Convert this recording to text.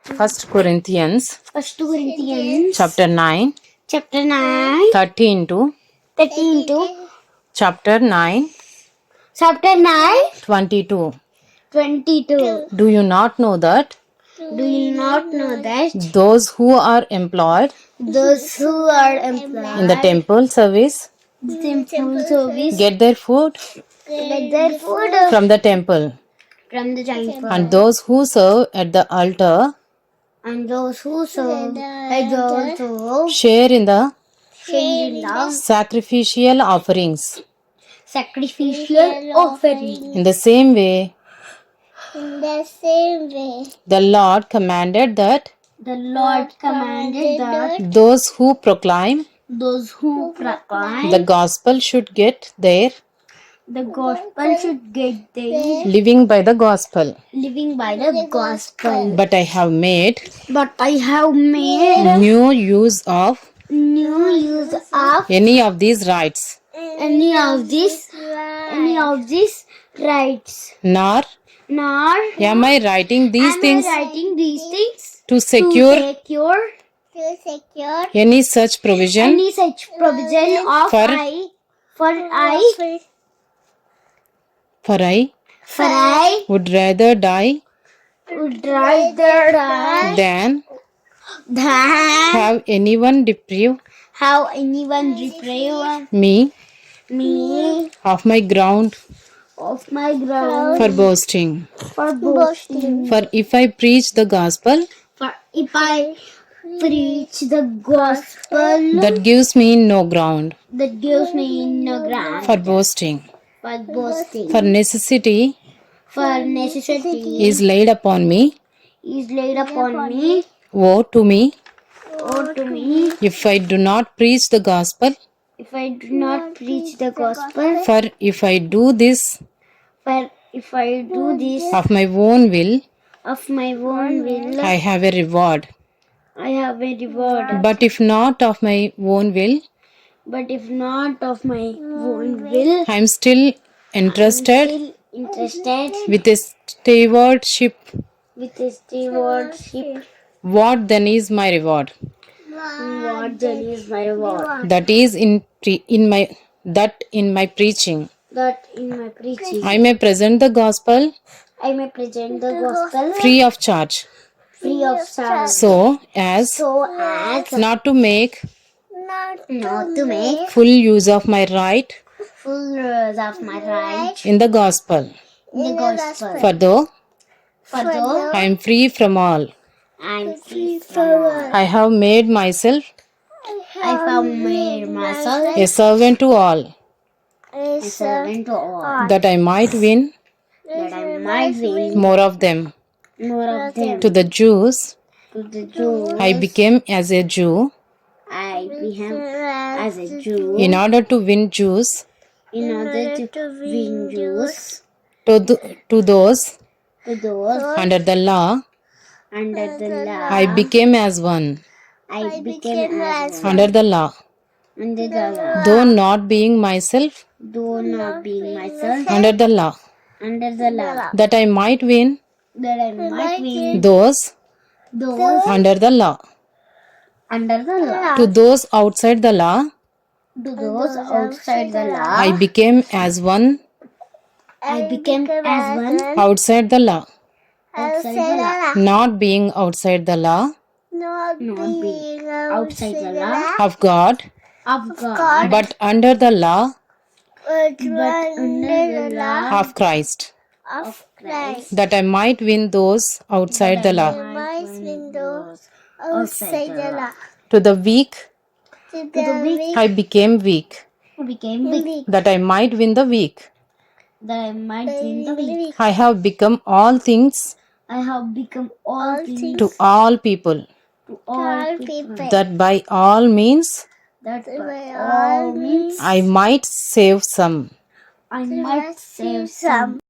First Corinthians First Corinthians chapter 9, chapter 9, 30 into 13 to chapter 9, chapter 9, 22. 22. Do you not know that Do you not know that those who are employed those who are employed in the temple service the temple service get their food get their food from the temple, from the temple, and those who serve at the altar and those who serve had also share in the share in the sacrificial offerings? sacrificial offering. In the same way, In the same way, the Lord commanded that the Lord commanded that those who proclaim those who proclaim the gospel should get their the gospel should get their living by the gospel. living by the gospel. But I have made But I have made no use of new use of any of these rights, any of these rights. nor Nor am I writing these am things I writing these things to to secure secure any such provision. any such provision of For- For I would rather die would rather die than than have anyone deprive how anyone deprive me me of my ground of my ground for boasting. for boasting. For if I preach the gospel, For if I preach the gospel, that gives me no ground that gives me no ground for boasting. for boasting. For necessity For necessity is laid upon me. is laid upon me. Woe to me Woe to me if I do not preach the gospel. if I do not preach the gospel. For if I do this For if I do this of my own will, of my own will, I have a reward. I have a reward. But if not of my own will, But if not of my own will, I am still entrusted still interested with a stewardship. with a stewardship. What then is my reward? What then is my reward? That is in my preaching. That in my preaching I may present the gospel I may present the gospel free of charge, free of charge, so as so as not to make not to make full use of my right full use of my right in the gospel. in the gospel. For though For though I am free from all, I am free from all, I have made myself I have made myself a servant to all, a servant to all, that I might win that I might win more of them. more of them. To the Jews, To the Jews, I became as a Jew I became as a Jew in order to win Jews. in order to win Jews To those to those under the law, under the law. I became as one I became as one under the law, under the law, though not being myself though not being myself under the law, under the law, that I might win that I might win those those under the law. under the law. To those outside the law, To those outside the law, I became as one I became as one outside the law, outside the law, not being outside the law not being outside the law of God, of God, but under the law but under the law of Christ, of Christ. that I might win those outside the law. Might win those outside the law. To the weak, To the weak I became weak, became weak, that I might win the weak. that I might win the weak. I have become all things I have become all things to all people, to all people, that by all means that by all means I might save some. I might save some.